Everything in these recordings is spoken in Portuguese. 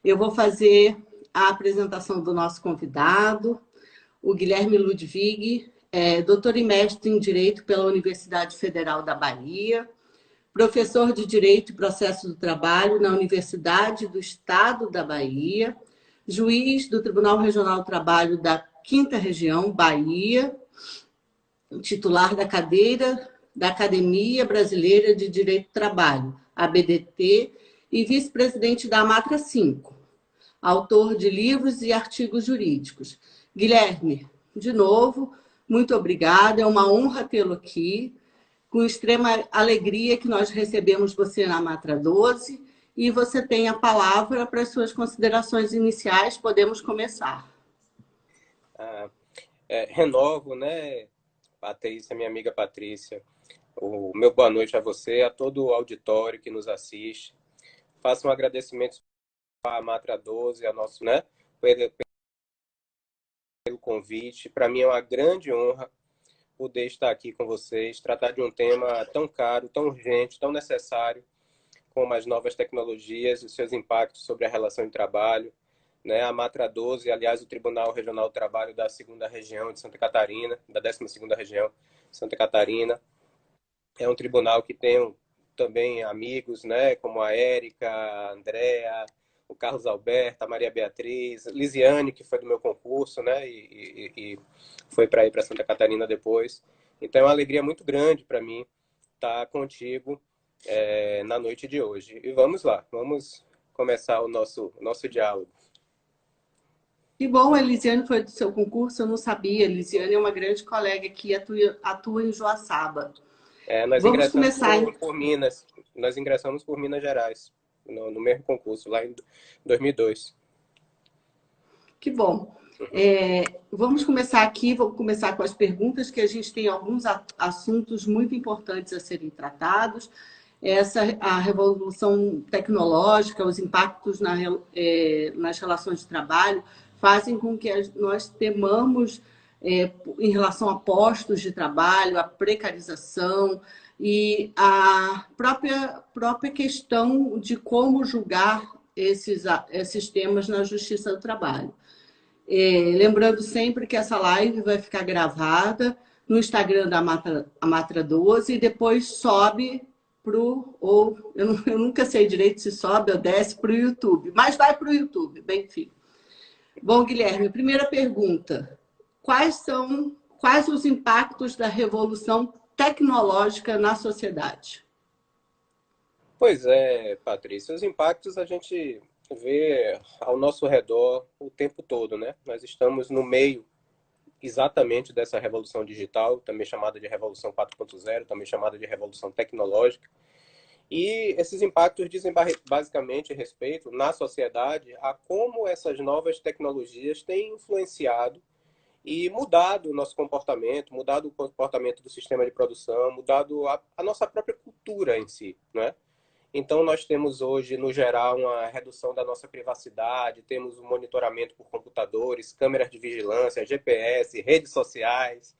Eu vou fazer a apresentação do nosso convidado, o Guilherme Ludwig, doutor e mestre em Direito pela Universidade Federal da Bahia, professor de Direito e Processo do Trabalho na Universidade do Estado da Bahia, juiz do Tribunal Regional do Trabalho da 5ª Região, Bahia, titular da cadeira da Academia Brasileira de Direito do Trabalho, ABDT, e vice-presidente da Amatra 5, autor de livros e artigos jurídicos. Guilherme, de novo, muito obrigada, é uma honra tê-lo aqui, com extrema alegria que nós recebemos você na Amatra 12, e você tem a palavra para as suas considerações iniciais, podemos começar. Renovo, né, Patrícia, minha amiga Patrícia, o meu boa noite a você, a todo o auditório que nos assiste. Faço um agradecimento à Amatra 12, a nosso, né, pelo convite. Para mim é uma grande honra poder estar aqui com vocês, tratar de um tema tão caro, tão urgente, tão necessário, como as novas tecnologias e seus impactos sobre a relação de trabalho. Né? A Amatra 12, aliás, o Tribunal Regional do Trabalho da 2ª Região de Santa Catarina, da 12ª Região de Santa Catarina, é um tribunal que tem também amigos, né, como a Érica, a Andréa, o Carlos Alberto, a Maria Beatriz, Lisiane, que foi do meu concurso, né, e foi para ir para Santa Catarina depois. Então é uma alegria muito grande para mim estar contigo na noite de hoje. E vamos lá, vamos começar o nosso diálogo. Que bom, a Elisiane foi do seu concurso, eu não sabia. A Elisiane é uma grande colega que atua em Joaçaba. Nós Vamos ingressamos começar. por Minas, nós ingressamos por Minas Gerais, no mesmo concurso, lá em 2002. Que bom. Vamos começar aqui, vou começar com as perguntas, que a gente tem alguns assuntos muito importantes a serem tratados. A revolução tecnológica, os impactos nas relações de trabalho, fazem com que nós temamos em relação a postos de trabalho, a precarização e a própria questão de como julgar esses temas na Justiça do Trabalho. Lembrando sempre que essa live vai ficar gravada no Instagram da Amatra 12 e depois sobe eu nunca sei direito se sobe ou desce para o YouTube, mas vai para o YouTube, bem, enfim. Bom, Guilherme, primeira pergunta. Quais os impactos da revolução tecnológica na sociedade? Pois é, Patrícia, os impactos a gente vê ao nosso redor o tempo todo, né? Nós estamos no meio exatamente dessa revolução digital, também chamada de revolução 4.0, também chamada de revolução tecnológica. E esses impactos dizem basicamente respeito na sociedade a como essas novas tecnologias têm influenciado e mudado o nosso comportamento, mudado o comportamento do sistema de produção, mudado a nossa própria cultura em si, né? Então, nós temos hoje, no geral, uma redução da nossa privacidade, temos um monitoramento por computadores, câmeras de vigilância, GPS, redes sociais.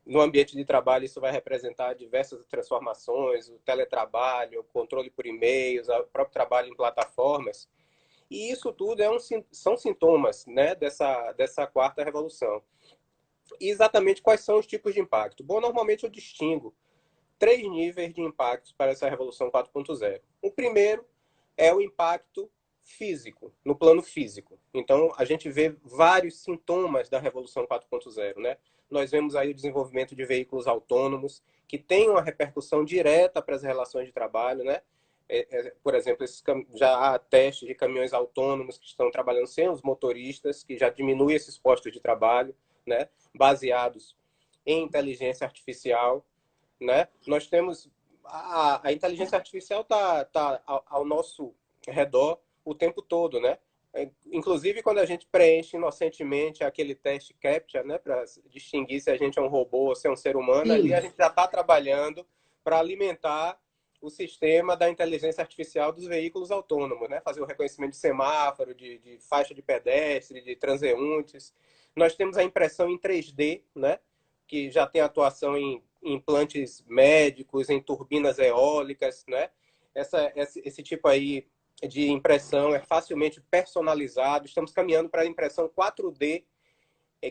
No ambiente de trabalho, isso vai representar diversas transformações, o teletrabalho, o controle por e-mails, o próprio trabalho em plataformas. E isso tudo são sintomas, né, dessa quarta revolução. E exatamente quais são os tipos de impacto? Bom, normalmente eu distingo 3 níveis de impactos para essa revolução 4.0. O primeiro é o impacto físico, no plano físico. Então, a gente vê vários sintomas da revolução 4.0, né? Nós vemos aí o desenvolvimento de veículos autônomos, que têm uma repercussão direta para as relações de trabalho, né? Por exemplo, já há testes de caminhões autônomos que estão trabalhando sem os motoristas, que já diminui esses postos de trabalho, né? Baseados em inteligência artificial. Né? Nós temos a inteligência artificial tá ao nosso redor o tempo todo, né? Inclusive quando a gente preenche inocentemente aquele teste CAPTCHA, né, para distinguir se a gente é um robô ou se é um ser humano, ali a gente já está trabalhando para alimentar o sistema da inteligência artificial dos veículos autônomos, né? Fazer o reconhecimento de semáforo, de faixa de pedestre, de transeuntes. Nós temos a impressão em 3D, né? Que já tem atuação em implantes médicos, em turbinas eólicas, né? Esse tipo aí de impressão é facilmente personalizado. Estamos caminhando para a impressão 4D,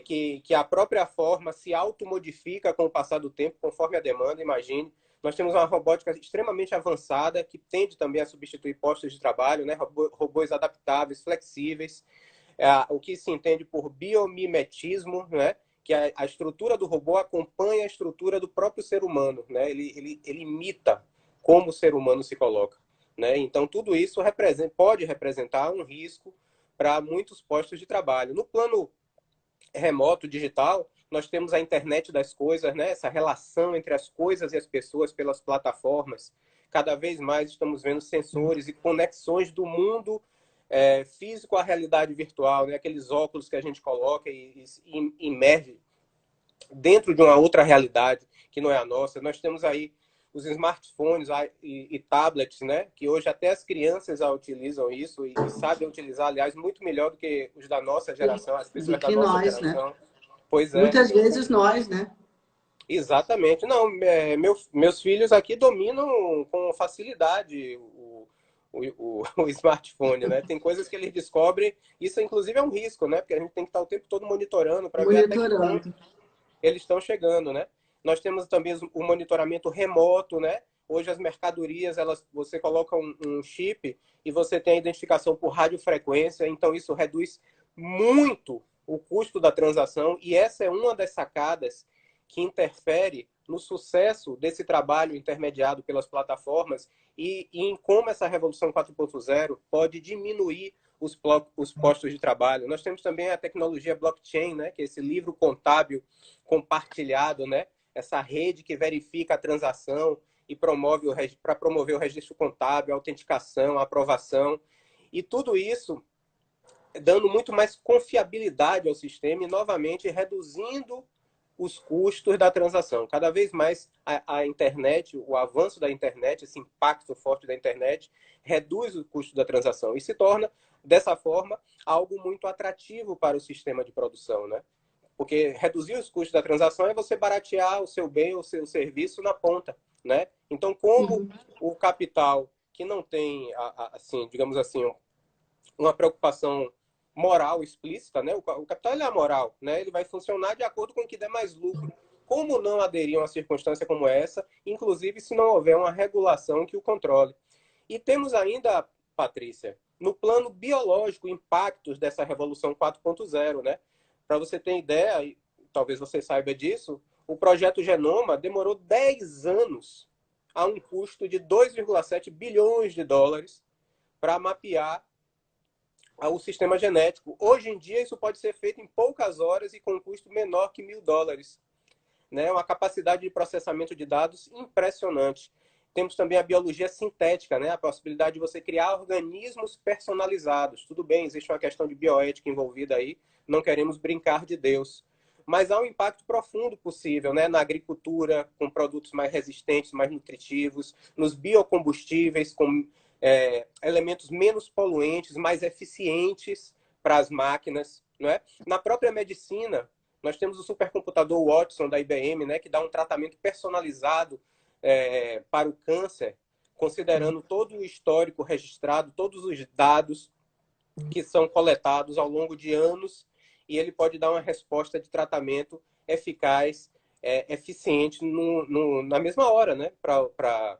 que a própria forma se automodifica com o passar do tempo, conforme a demanda, imagine. Nós temos uma robótica extremamente avançada, que tende também a substituir postos de trabalho, né? Robôs adaptáveis, flexíveis, o que se entende por biomimetismo, né? Que a estrutura do robô acompanha a estrutura do próprio ser humano, né? Ele imita como o ser humano se coloca, né? Então, tudo isso pode representar um risco para muitos postos de trabalho. No plano remoto, digital, nós temos a internet das coisas, né? Essa relação entre as coisas e as pessoas pelas plataformas. Cada vez mais estamos vendo sensores e conexões do mundo físico à realidade virtual, né? Aqueles óculos que a gente coloca e imerge dentro de uma outra realidade que não é a nossa. Nós temos aí os smartphones e tablets, né? Que hoje até as crianças utilizam isso e sabem utilizar, aliás, muito melhor do que os da nossa geração, as pessoas da nossa nós, geração. né? Pois é. Muitas vezes nós, né? Exatamente. Não, meus filhos aqui dominam com facilidade o smartphone, né? Tem coisas que eles descobrem, isso inclusive é um risco, né? Porque a gente tem que estar o tempo todo monitorando para ver até que ponto eles estão chegando, né? Nós temos também o monitoramento remoto, né? Hoje as mercadorias, você coloca um chip e você tem a identificação por radiofrequência, então isso reduz muito o custo da transação, e essa é uma das sacadas que interfere no sucesso desse trabalho intermediado pelas plataformas e em como essa Revolução 4.0 pode diminuir os postos de trabalho. Nós temos também a tecnologia blockchain, né, que é esse livro contábil compartilhado, né, essa rede que verifica a transação e para promover o registro contábil, a autenticação, a aprovação, e tudo isso dando muito mais confiabilidade ao sistema e, novamente, reduzindo os custos da transação. Cada vez mais a internet, o avanço da internet, esse impacto forte da internet, reduz o custo da transação e se torna, dessa forma, algo muito atrativo para o sistema de produção, né? Porque reduzir os custos da transação é você baratear o seu bem ou o seu serviço na ponta, né? Então, como o capital que não tem, assim, digamos assim, uma preocupação moral explícita, né? O capital ele é amoral, né? Ele vai funcionar de acordo com o que der mais lucro. Como não aderir a uma circunstância como essa, inclusive se não houver uma regulação que o controle? E temos ainda, Patrícia, no plano biológico, impactos dessa Revolução 4.0, né? Para você ter ideia, e talvez você saiba disso, o projeto Genoma demorou 10 anos a um custo de 2,7 bilhões de dólares para mapear o sistema genético. Hoje em dia, isso pode ser feito em poucas horas e com um custo menor que $1.000. Né? Uma capacidade de processamento de dados impressionante. Temos também a biologia sintética, né? A possibilidade de você criar organismos personalizados. Tudo bem, existe uma questão de bioética envolvida aí, não queremos brincar de Deus. Mas há um impacto profundo possível, né? Na agricultura, com produtos mais resistentes, mais nutritivos, nos biocombustíveis, com elementos menos poluentes, mais eficientes para as máquinas, não é? Na própria medicina, nós temos o supercomputador Watson da IBM, né, que dá um tratamento personalizado para o câncer, considerando todo o histórico registrado, todos os dados que são coletados ao longo de anos, e ele pode dar uma resposta de tratamento eficaz, eficiente na mesma hora, né, para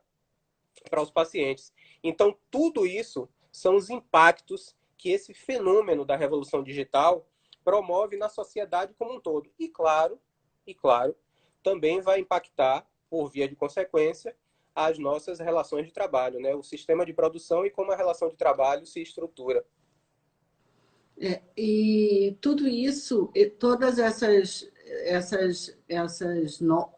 os pacientes. Então, tudo isso são os impactos que esse fenômeno da revolução digital promove na sociedade como um todo. E claro, também vai impactar, por via de consequência, as nossas relações de trabalho, né? O sistema de produção e como a relação de trabalho se estrutura. E tudo isso, todas essas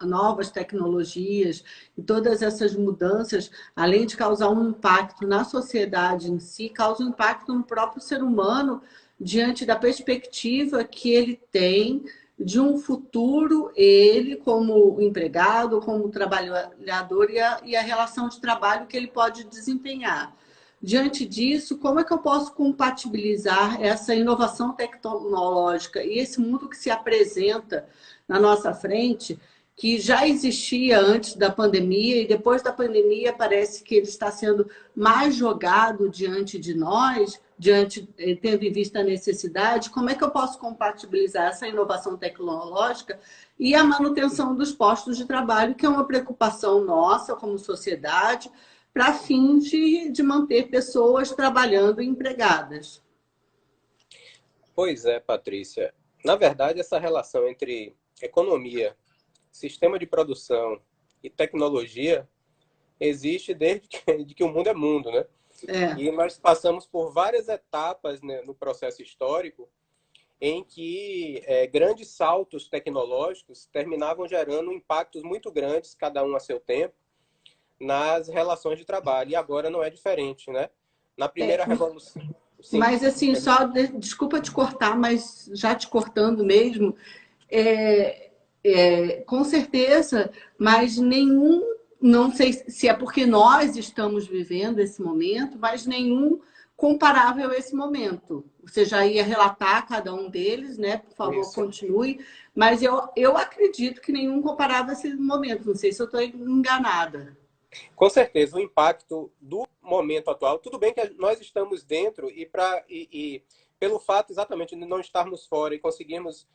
novas tecnologias e todas essas mudanças, além de causar um impacto na sociedade em si, causam um impacto no próprio ser humano diante da perspectiva que ele tem de um futuro, ele como empregado, como trabalhador e a relação de trabalho que ele pode desempenhar. Diante disso, como é que eu posso compatibilizar essa inovação tecnológica e esse mundo que se apresenta na nossa frente, que já existia antes da pandemia e depois da pandemia parece que ele está sendo mais jogado diante de nós, tendo em vista a necessidade. Como é que eu posso compatibilizar essa inovação tecnológica e a manutenção dos postos de trabalho, que é uma preocupação nossa como sociedade, para fins de manter pessoas trabalhando e empregadas? Pois é, Patrícia. Na verdade, essa relação entre economia, sistema de produção e tecnologia existe desde que o mundo é mundo, né? É. E nós passamos por várias etapas, né, no processo histórico em que grandes saltos tecnológicos terminavam gerando impactos muito grandes, cada um a seu tempo, nas relações de trabalho. E agora não é diferente, né? Na primeira revolução... Sim. Mas, assim, desculpa te cortar, mas já te cortando mesmo, com certeza, mas não sei se é porque nós estamos vivendo esse momento, mas nenhum comparável a esse momento. Você já ia relatar cada um deles, né? Por favor, Isso. continue. Mas eu acredito que nenhum comparável a esse momento. Não sei se eu estou enganada. Com certeza, o impacto do momento atual, tudo bem que nós estamos dentro e pelo fato exatamente de não estarmos fora e conseguirmos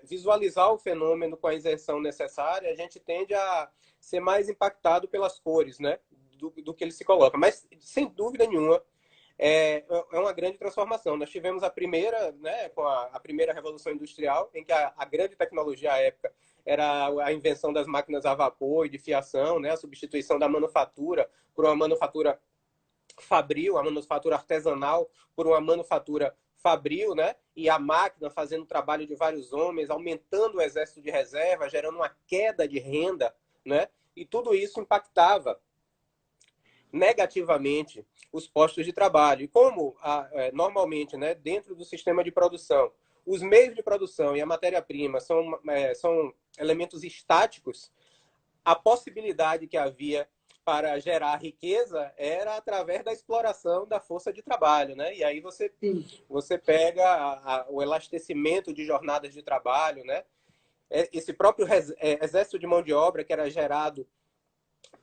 visualizar o fenômeno com a isenção necessária, a gente tende a ser mais impactado pelas cores, né, do que ele se coloca. Mas, sem dúvida nenhuma, é uma grande transformação. Nós tivemos a primeira, né, com a primeira Revolução Industrial, em que a grande tecnologia à época era a invenção das máquinas a vapor e de fiação, né, a substituição da manufatura por uma manufatura fabril, a manufatura artesanal por uma manufatura fabril, né, e a máquina fazendo o trabalho de vários homens, aumentando o exército de reserva, gerando uma queda de renda, né, e tudo isso impactava negativamente os postos de trabalho. E como, normalmente, né, dentro do sistema de produção, os meios de produção e a matéria-prima são elementos estáticos, a possibilidade que havia para gerar riqueza era através da exploração da força de trabalho, né? E aí você pega o elastecimento de jornadas de trabalho, né? Esse próprio exército de mão de obra que era gerado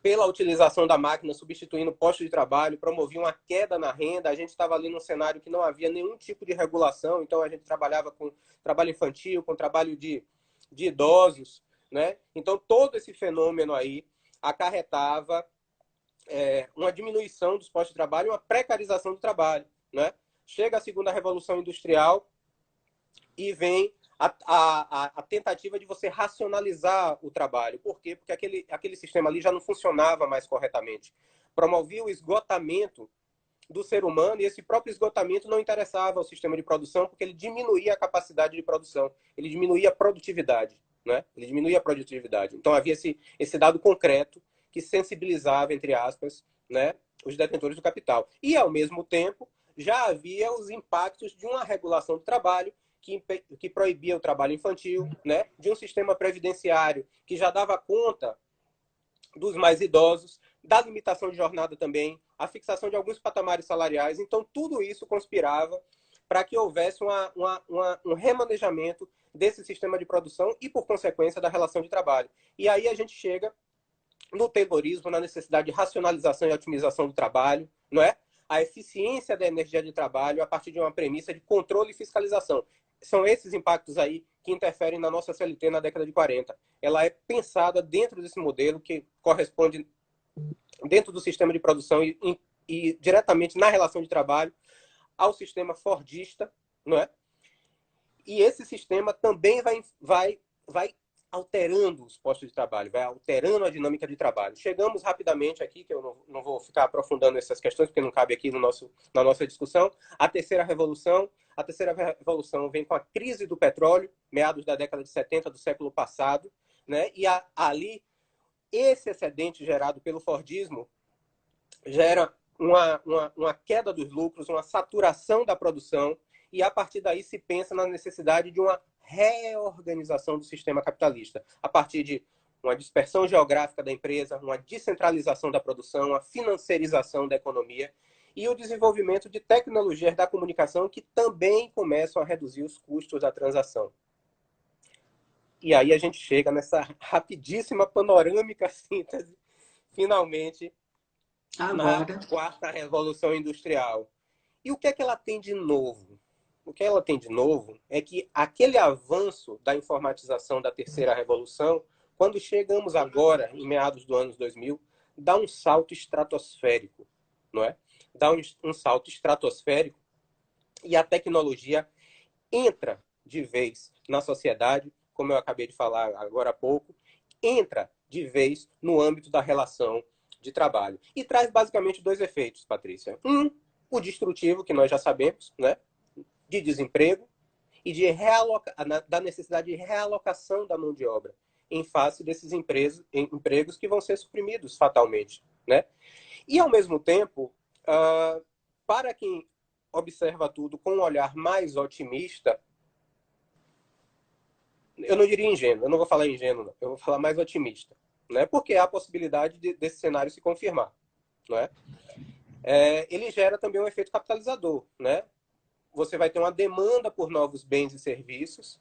pela utilização da máquina, substituindo postos de trabalho, promovia uma queda na renda. A gente estava ali num cenário que não havia nenhum tipo de regulação, então a gente trabalhava com trabalho infantil, com trabalho de idosos, né? Então todo esse fenômeno aí acarretava uma diminuição dos postos de trabalho, uma precarização do trabalho, né? Chega a segunda revolução industrial e vem a tentativa de você racionalizar o trabalho. Por quê? Porque aquele sistema ali já não funcionava mais corretamente. Promovia o esgotamento do ser humano e esse próprio esgotamento não interessava ao sistema de produção porque ele diminuía a capacidade de produção, ele diminuía a produtividade, né? Ele diminuía a produtividade. Então havia esse dado concreto que sensibilizava, entre aspas, né, os detentores do capital. E, ao mesmo tempo, já havia os impactos de uma regulação do trabalho que proibia o trabalho infantil, né? De um sistema previdenciário que já dava conta dos mais idosos, da limitação de jornada também, a fixação de alguns patamares salariais. Então, tudo isso conspirava para que houvesse um remanejamento desse sistema de produção e, por consequência, da relação de trabalho. E aí a gente chega no Taylorismo, na necessidade de racionalização e otimização do trabalho, não é? A eficiência da energia de trabalho a partir de uma premissa de controle e fiscalização. São esses impactos aí que interferem na nossa CLT na década de 40. Ela é pensada dentro desse modelo que corresponde dentro do sistema de produção e diretamente na relação de trabalho ao sistema fordista, não é? E esse sistema também vai alterando os postos de trabalho, vai alterando a dinâmica de trabalho. Chegamos rapidamente aqui, que eu não vou ficar aprofundando nessas questões, porque não cabe aqui na nossa discussão, a terceira revolução. A terceira revolução vem com a crise do petróleo, meados da década de 70 do século passado, né? E ali, esse excedente gerado pelo Fordismo gera uma queda dos lucros, uma saturação da produção, e a partir daí se pensa na necessidade de uma reorganização do sistema capitalista, a partir de uma dispersão geográfica da empresa, uma descentralização da produção, a financiarização da economia e o desenvolvimento de tecnologias da comunicação que também começam a reduzir os custos da transação. E aí a gente chega nessa rapidíssima panorâmica síntese, finalmente, na Agora, quarta revolução industrial. E o que é que ela tem de novo? O que ela tem de novo é que aquele avanço da informatização da terceira revolução, quando chegamos agora, em meados do ano 2000, dá um salto estratosférico, não é? Dá um salto estratosférico e a tecnologia entra de vez na sociedade, como eu acabei de falar agora há pouco, entra de vez no âmbito da relação de trabalho. E traz basicamente dois efeitos, Patrícia. Um, o destrutivo, que nós já sabemos, né? De desemprego e da necessidade de realocação da mão de obra em face desses empregos que vão ser suprimidos fatalmente, né? E, ao mesmo tempo, para quem observa tudo com um olhar mais otimista, eu não diria ingênuo, eu não vou falar ingênuo, não, eu vou falar mais otimista, né? Porque há a possibilidade desse cenário se confirmar, não é? Ele gera também um efeito capitalizador, né? Você vai ter uma demanda por novos bens e serviços,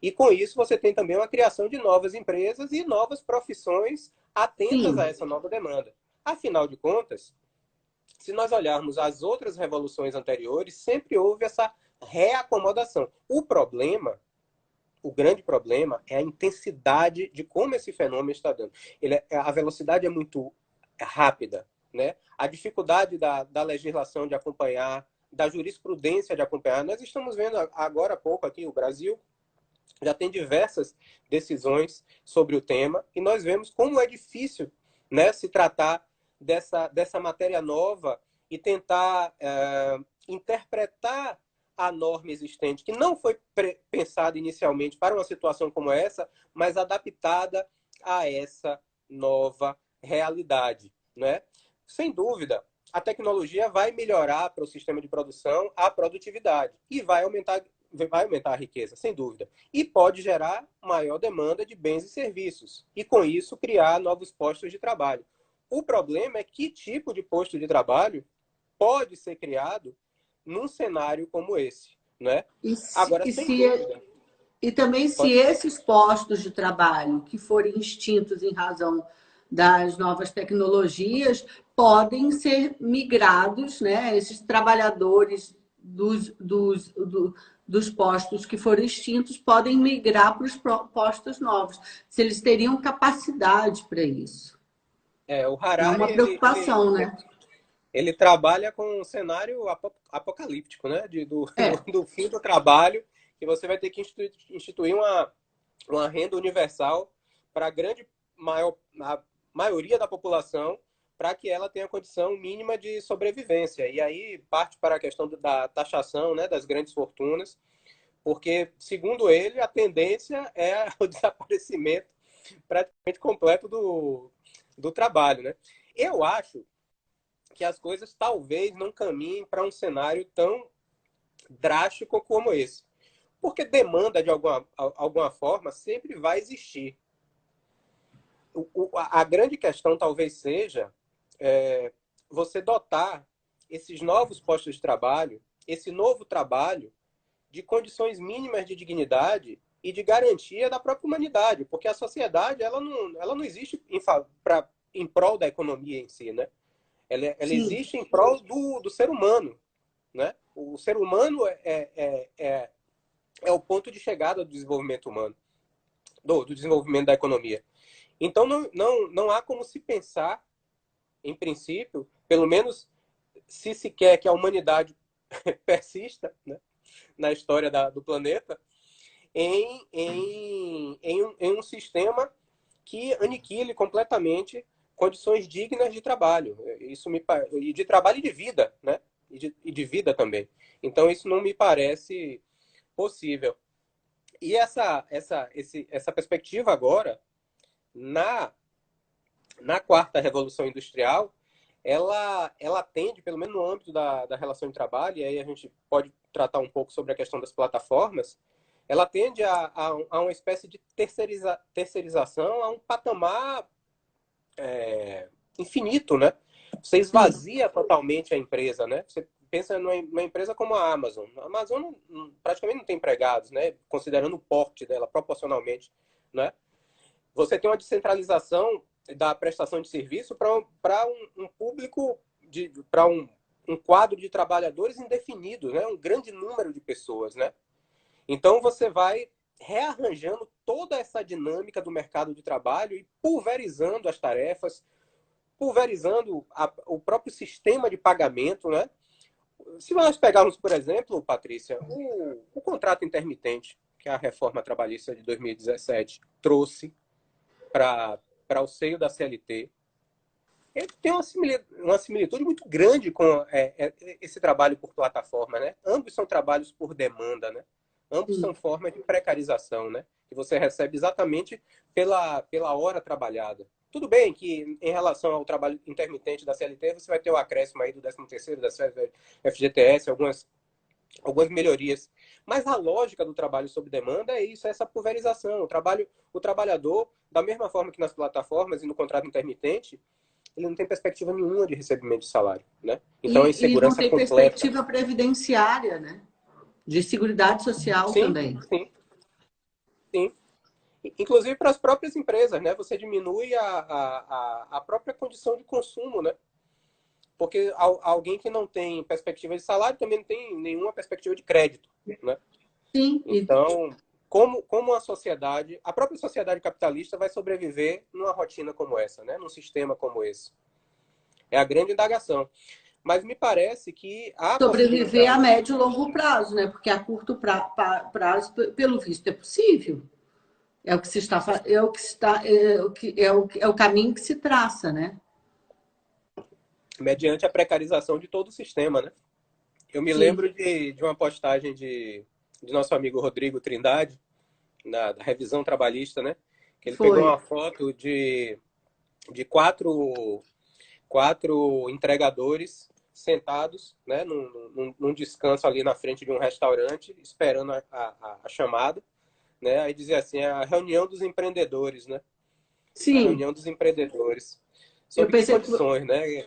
e com isso você tem também uma criação de novas empresas e novas profissões atentas a sim, essa nova demanda. Afinal de contas, se nós olharmos as outras revoluções anteriores, sempre houve essa reacomodação. O grande problema é a intensidade de como esse fenômeno está dando. A velocidade é muito rápida, né? A dificuldade da legislação de acompanhar, da jurisprudência de acompanhar. Nós estamos vendo agora há pouco aqui, o Brasil já tem diversas decisões sobre o tema, e nós vemos como é difícil, né, se tratar dessa matéria nova e tentar interpretar a norma existente, que não foi pensada inicialmente para uma situação como essa, mas adaptada a essa nova realidade, né? Sem dúvida, a tecnologia vai melhorar para o sistema de produção a produtividade e vai aumentar a riqueza, sem dúvida. E pode gerar maior demanda de bens e serviços. E, com isso, criar novos postos de trabalho. O problema é que tipo de posto de trabalho pode ser criado num cenário como esse, né? e, Agora, sem dúvida. e também se Pode... esses postos de trabalho que forem extintos em razão das novas tecnologias podem ser migrados, né? Esses trabalhadores dos postos que foram extintos podem migrar para os postos novos, se eles teriam capacidade para isso. O É Harari, uma preocupação, né? ele trabalha com um cenário apocalíptico, né? É, Do fim do trabalho, que você vai ter que instituir uma renda universal para a maioria da população, para que ela tenha condição mínima de sobrevivência. E aí parte para a questão da taxação, né, das grandes fortunas, porque, segundo ele, a tendência é o desaparecimento praticamente completo do trabalho, né? Eu acho que as coisas talvez não caminhem para um cenário tão drástico como esse. Porque demanda, de alguma forma, sempre vai existir. A grande questão talvez seja você dotar esses novos postos de trabalho, esse novo trabalho, de condições mínimas de dignidade e de garantia da própria humanidade, porque a sociedade ela não existe em prol da economia em si, né? Ela sim. existe em prol do ser humano, né? O ser humano é o ponto de chegada do desenvolvimento humano, do desenvolvimento da economia. Então, não há como se pensar, em princípio, pelo menos se quer que a humanidade persista, né, na história do planeta, em um sistema que aniquile completamente condições dignas de trabalho. E de trabalho e de vida, né? E de vida também. Então, isso não me parece possível. E essa perspectiva agora, na quarta revolução industrial, ela tende, pelo menos no âmbito da relação de trabalho, e aí a gente pode tratar um pouco sobre a questão das plataformas, ela tende a uma espécie de terceirização, a um patamar infinito, né? Você Sim. esvazia totalmente a empresa, né? Você pensa numa empresa como a Amazon. A Amazon praticamente não tem empregados, né? Considerando o porte dela proporcionalmente né? Você tem uma descentralização da prestação de serviço para um público, para um quadro de trabalhadores indefinido, né? Um grande número de pessoas, né? Então, você vai rearranjando toda essa dinâmica do mercado de trabalho e pulverizando as tarefas, pulverizando o próprio sistema de pagamento, né? Se nós pegarmos, por exemplo, Patrícia, o contrato intermitente que a reforma trabalhista de 2017 trouxe para o seio da CLT, ele tem uma similitude muito grande com esse trabalho por plataforma, né? Ambos são trabalhos por demanda, né? Ambos são formas de precarização, né? Que você recebe exatamente pela hora trabalhada. Tudo bem que, em relação ao trabalho intermitente da CLT, você vai ter o acréscimo aí do 13º, da FGTS, algumas melhorias. Mas a lógica do trabalho sob demanda é isso, é essa pulverização. O trabalhador, da mesma forma que nas plataformas e no contrato intermitente, ele não tem perspectiva nenhuma de recebimento de salário, né? Então, a E não insegurança tem completa. perspectiva previdenciária, né? De seguridade social Sim, também. sim, sim. Inclusive para as próprias empresas, né? Você diminui a própria condição de consumo, né? Porque alguém que não tem perspectiva de salário também não tem nenhuma perspectiva de crédito, né? Sim. Então, como a própria sociedade capitalista vai sobreviver numa rotina como essa, né? Num sistema como esse? É a grande indagação. Mas me parece que a Sobreviver a possibilidade... médio e longo prazo, né? Porque a curto prazo, pelo visto, é possível. É o que se está, é o caminho que se traça, né? mediante a precarização de todo o sistema, né? Eu me Sim. lembro de uma postagem de nosso amigo Rodrigo Trindade, da revisão trabalhista, né? Que ele pegou Foi. uma foto de quatro entregadores sentados, né, num descanso ali na frente de um restaurante, esperando a chamada, né? Aí dizia assim, a reunião dos empreendedores, né? A Sim. reunião dos empreendedores. Eu Sob que pensei, condições, né?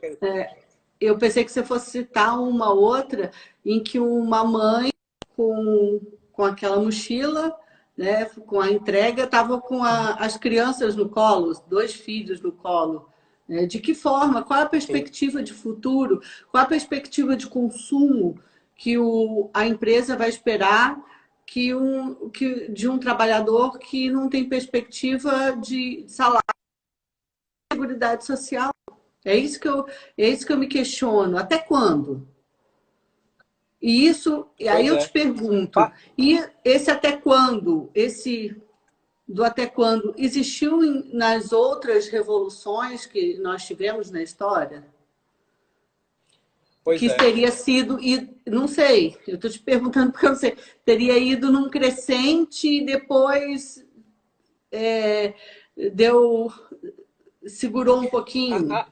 eu pensei que você fosse citar uma outra em que uma mãe com aquela mochila, né, com a entrega, estava com as crianças no colo, 2 filhos no colo. Né? De que forma? Qual a Sim. perspectiva de futuro? Qual a perspectiva de consumo que a empresa vai esperar de um trabalhador que não tem perspectiva de salário e seguridade social? É isso que eu me questiono. Até quando? E aí Pois eu te é. pergunto, e esse até quando, esse do até quando, existiu nas outras revoluções que nós tivemos na história? Pois Que é. teria sido, e não sei, eu estou te perguntando porque eu não sei, teria ido num crescente e depois deu, segurou um A, pouquinho. a,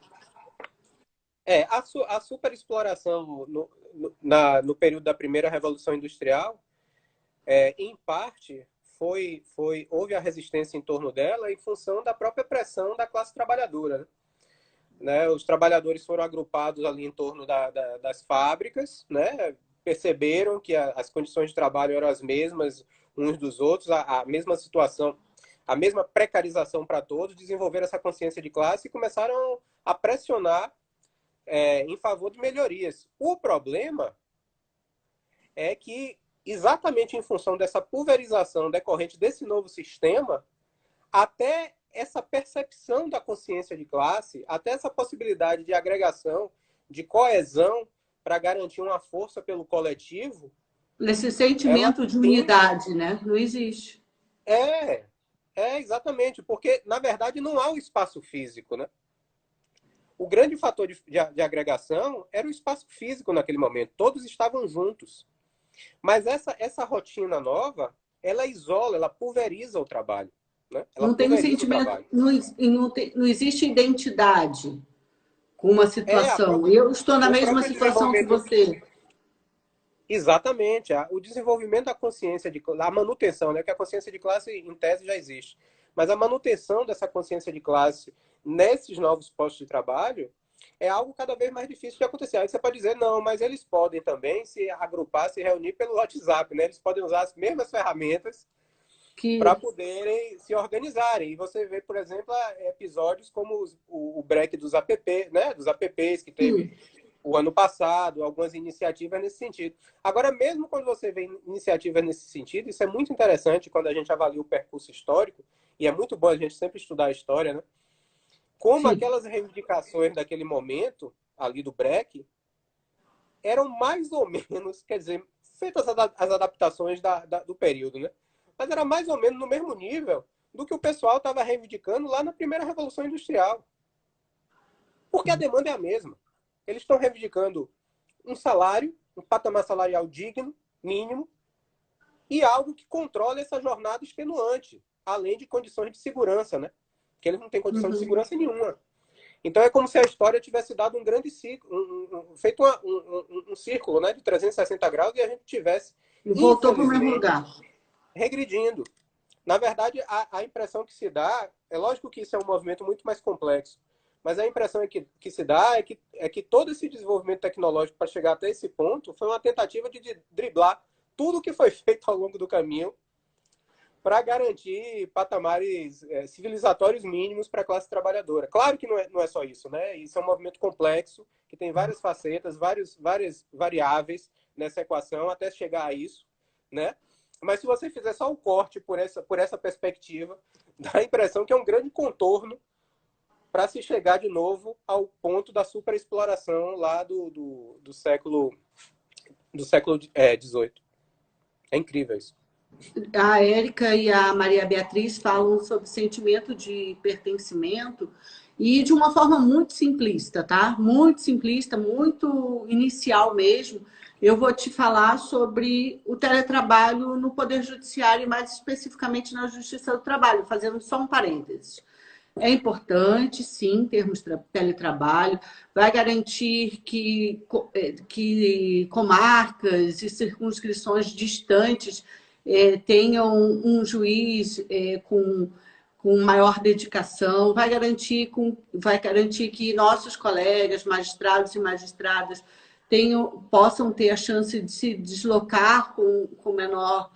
a superexploração no período da primeira Revolução Industrial, em parte, houve a resistência em torno dela em função da própria pressão da classe trabalhadora, né? Os trabalhadores foram agrupados ali em torno das fábricas, né? Perceberam que as condições de trabalho eram as mesmas uns dos outros, a mesma situação, a mesma precarização para todos, desenvolveram essa consciência de classe e começaram a pressionar em favor de melhorias. O problema é que, exatamente em função dessa pulverização decorrente desse novo sistema, até essa percepção da consciência de classe, até essa possibilidade de agregação, de coesão para garantir uma força pelo coletivo, Nesse ela sentimento de tem... unidade, né? Não existe. É, exatamente, porque, na verdade, não há o espaço físico, né? O grande fator de agregação era o espaço físico naquele momento. Todos estavam juntos. Mas essa rotina nova, ela isola, ela pulveriza o trabalho. Né? Ela Não tem um pulveriza o sentimento, trabalho. não existe identidade com uma situação. Eu estou na O mesma próprio situação que desenvolvimento... você. Exatamente. O desenvolvimento da consciência, a manutenção, né? Que a consciência de classe, em tese, já existe. Mas a manutenção dessa consciência de classe nesses novos postos de trabalho é algo cada vez mais difícil de acontecer. Aí você pode dizer, não, mas eles podem também se agrupar, se reunir pelo WhatsApp, né? Eles podem usar as mesmas ferramentas para poderem se organizarem. E você vê, por exemplo, episódios como o break dos app, né? Dos apps que teve o ano passado, algumas iniciativas nesse sentido. Agora, mesmo quando você vê iniciativas nesse sentido, isso é muito interessante quando a gente avalia o percurso histórico, e é muito bom a gente sempre estudar a história, né? Como aquelas reivindicações daquele momento, ali do break, eram mais ou menos, quer dizer, feitas as adaptações do período, né? Mas era mais ou menos no mesmo nível do que o pessoal estava reivindicando lá na primeira Revolução Industrial. Porque a demanda é a mesma. Eles estão reivindicando um salário, um patamar salarial digno, mínimo, e algo que controle essa jornada extenuante, além de condições de segurança, né? Porque eles não têm condição de segurança nenhuma. Então é como se a história tivesse dado um grande ciclo, feito um círculo, né, de 360 graus e a gente tivesse, voltou para o mesmo lugar, regredindo. Na verdade, a impressão que se dá, é lógico que isso é um movimento muito mais complexo, mas a impressão que se dá é que todo esse desenvolvimento tecnológico para chegar até esse ponto foi uma tentativa de driblar tudo que foi feito ao longo do caminho para garantir patamares civilizatórios mínimos para a classe trabalhadora. Claro que não é só isso, né? Isso é um movimento complexo, que tem várias facetas, várias variáveis nessa equação até chegar a isso, né? Mas se você fizer só o corte por essa perspectiva, dá a impressão que é um grande contorno para se chegar de novo ao ponto da superexploração lá do século XVIII. É incrível isso. A Érica e a Maria Beatriz falam sobre sentimento de pertencimento e de uma forma muito simplista, tá? Muito simplista, muito inicial mesmo. Eu vou te falar sobre o teletrabalho no Poder Judiciário e mais especificamente na Justiça do Trabalho, fazendo só um parênteses. É importante, sim, termos teletrabalho, vai garantir que comarcas e circunscrições distantes tenham um juiz com maior dedicação, vai garantir que nossos colegas, magistrados e magistradas, possam ter a chance de se deslocar com menor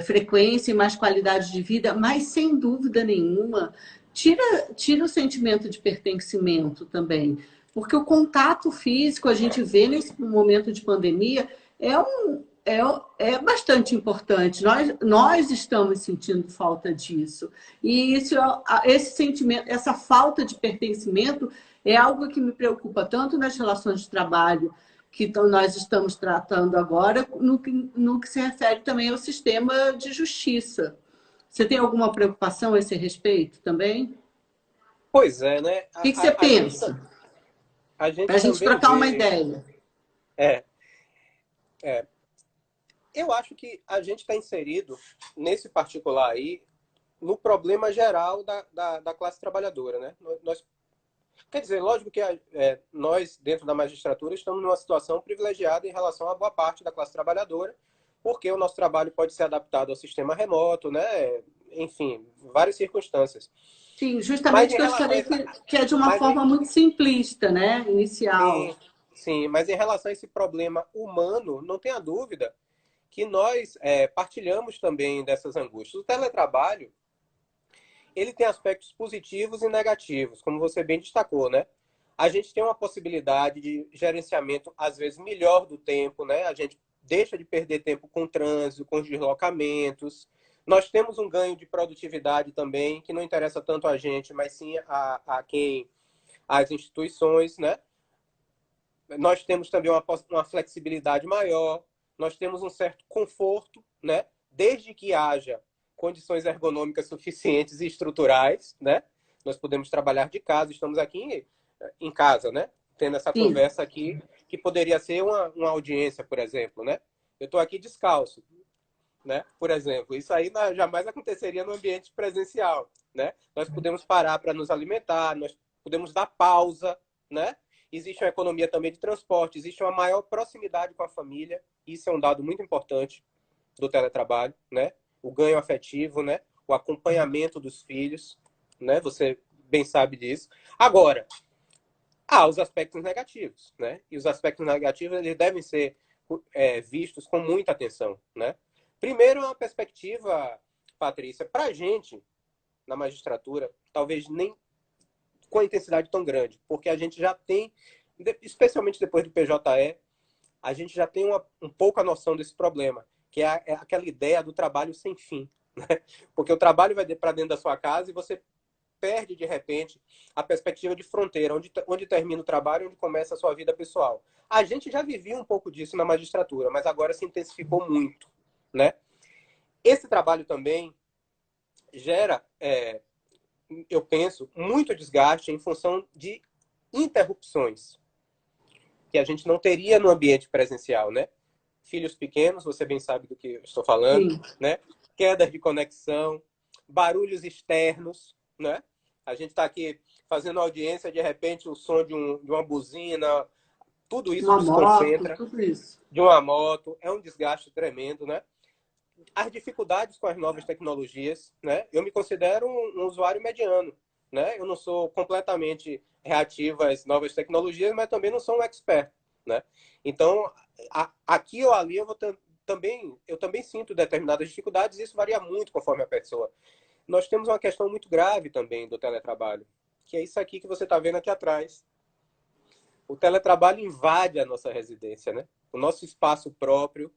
frequência e mais qualidade de vida, mas sem dúvida nenhuma, tira o sentimento de pertencimento também. Porque o contato físico, a gente vê nesse momento de pandemia, é bastante importante. Nós estamos sentindo falta disso. E esse sentimento, essa falta de pertencimento é algo que me preocupa tanto nas relações de trabalho que nós estamos tratando agora, no que se refere também ao sistema de justiça. Você tem alguma preocupação a esse respeito também? Pois é, né? O que você pensa? A gente Para a gente trocar uma ideia. Eu acho que a gente está inserido, nesse particular aí, no problema geral da classe trabalhadora, né? Quer dizer, lógico que nós, dentro da magistratura, estamos numa situação privilegiada em relação a boa parte da classe trabalhadora, porque o nosso trabalho pode ser adaptado ao sistema remoto, né? Enfim, várias circunstâncias. Sim, justamente que eu falei que é de uma forma muito simplista, né? Inicial. Sim, mas em relação a esse problema humano, não tenha dúvida que nós partilhamos também dessas angústias. O teletrabalho, ele tem aspectos positivos e negativos, como você bem destacou, né? A gente tem uma possibilidade de gerenciamento, às vezes, melhor do tempo, né? A gente deixa de perder tempo com o trânsito, com os deslocamentos. Nós temos um ganho de produtividade também, que não interessa tanto a gente, mas sim as instituições, né? Nós temos também uma flexibilidade maior, nós temos um certo conforto, né? Desde que haja condições ergonômicas suficientes e estruturais, né? Nós podemos trabalhar de casa, estamos aqui em casa, né? Tendo essa conversa aqui, que poderia ser uma audiência, por exemplo, né? Eu estou aqui descalço, né? Por exemplo, isso aí jamais aconteceria no ambiente presencial, né? Nós podemos parar para nos alimentar, nós podemos dar pausa, né? Existe uma economia também de transporte, existe uma maior proximidade com a família, isso é um dado muito importante do teletrabalho, né? O ganho afetivo, né? O acompanhamento dos filhos, né? Você bem sabe disso. Agora, há os aspectos negativos, né? E os aspectos negativos eles devem ser vistos com muita atenção, né? Primeiro, é uma perspectiva Patrícia, para a gente, na magistratura, talvez nem com a intensidade tão grande, porque a gente já tem, especialmente depois do PJE, a gente já tem um pouco a noção desse problema, que é aquela ideia do trabalho sem fim. Né? Porque o trabalho vai para dentro da sua casa e você perde, de repente, a perspectiva de fronteira, onde termina o trabalho, onde começa a sua vida pessoal. A gente já vivia um pouco disso na magistratura, mas agora se intensificou muito. Né? Esse trabalho também gera, eu penso, muito desgaste em função de interrupções que a gente não teria no ambiente presencial, né? Filhos pequenos, você bem sabe do que eu estou falando, Sim. né? Quedas de conexão, barulhos externos, né? A gente está aqui fazendo audiência, de repente o som de uma buzina, tudo isso Uma moto, desconcentra, tudo isso. de uma moto, é um desgaste tremendo, né? As dificuldades com as novas tecnologias, né? Eu me considero um usuário mediano, né? Eu não sou completamente reativo às novas tecnologias, mas também não sou um expert, né? Então, aqui ou ali eu também sinto determinadas dificuldades e isso varia muito conforme a pessoa. Nós temos uma questão muito grave também do teletrabalho, que é isso aqui que você está vendo aqui atrás. O teletrabalho invade a nossa residência, né? O nosso espaço próprio,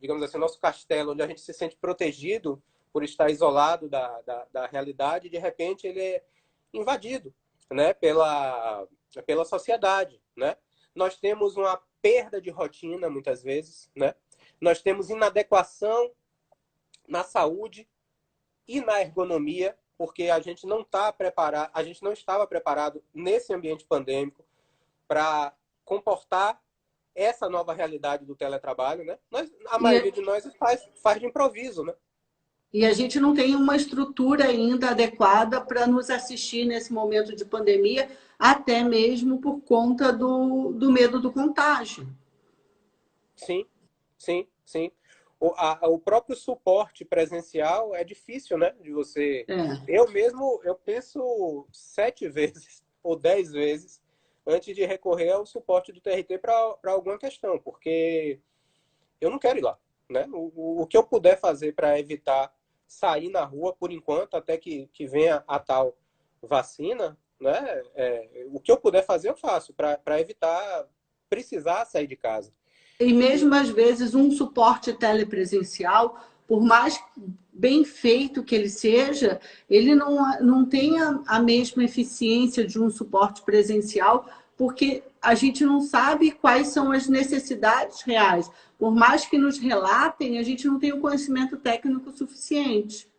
digamos assim, o nosso castelo, onde a gente se sente protegido por estar isolado da realidade, de repente ele é invadido, né? Pela sociedade, né? Nós temos uma perda de rotina, muitas vezes, né? Nós temos inadequação na saúde e na ergonomia, porque a gente não estava preparado nesse ambiente pandêmico para comportar essa nova realidade do teletrabalho, né? A maioria de nós faz de improviso, né? E a gente não tem uma estrutura ainda adequada para nos assistir nesse momento de pandemia, até mesmo por conta do medo do contágio. Sim, sim, sim. O próprio suporte presencial é difícil, né? De você. É. Eu mesmo, eu penso 7 vezes ou 10 vezes antes de recorrer ao suporte do TRT para alguma questão, porque eu não quero ir lá, né? O que eu puder fazer para evitar sair na rua por enquanto, até que venha a tal vacina, né? O que eu puder fazer, eu faço para evitar precisar sair de casa. E mesmo às vezes um suporte telepresencial, por mais bem feito que ele seja, ele não tem a mesma eficiência de um suporte presencial, porque a gente não sabe quais são as necessidades reais. Por mais que nos relatem, a gente não tem o conhecimento técnico suficiente.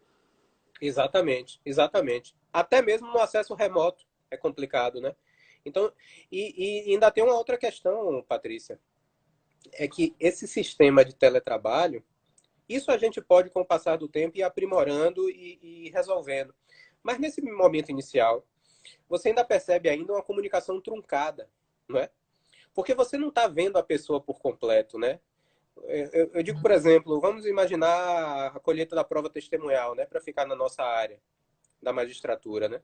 Exatamente, exatamente. Até mesmo no acesso remoto é complicado, né? Então, e ainda tem uma outra questão, Patrícia, é que esse sistema de teletrabalho, isso a gente pode, com o passar do tempo, ir aprimorando e resolvendo. Mas nesse momento inicial, você ainda percebe ainda uma comunicação truncada, não é? Porque você não está vendo a pessoa por completo, né? Eu digo, por exemplo, vamos imaginar a colheita da prova testemunhal, né? Para ficar na nossa área da magistratura, né?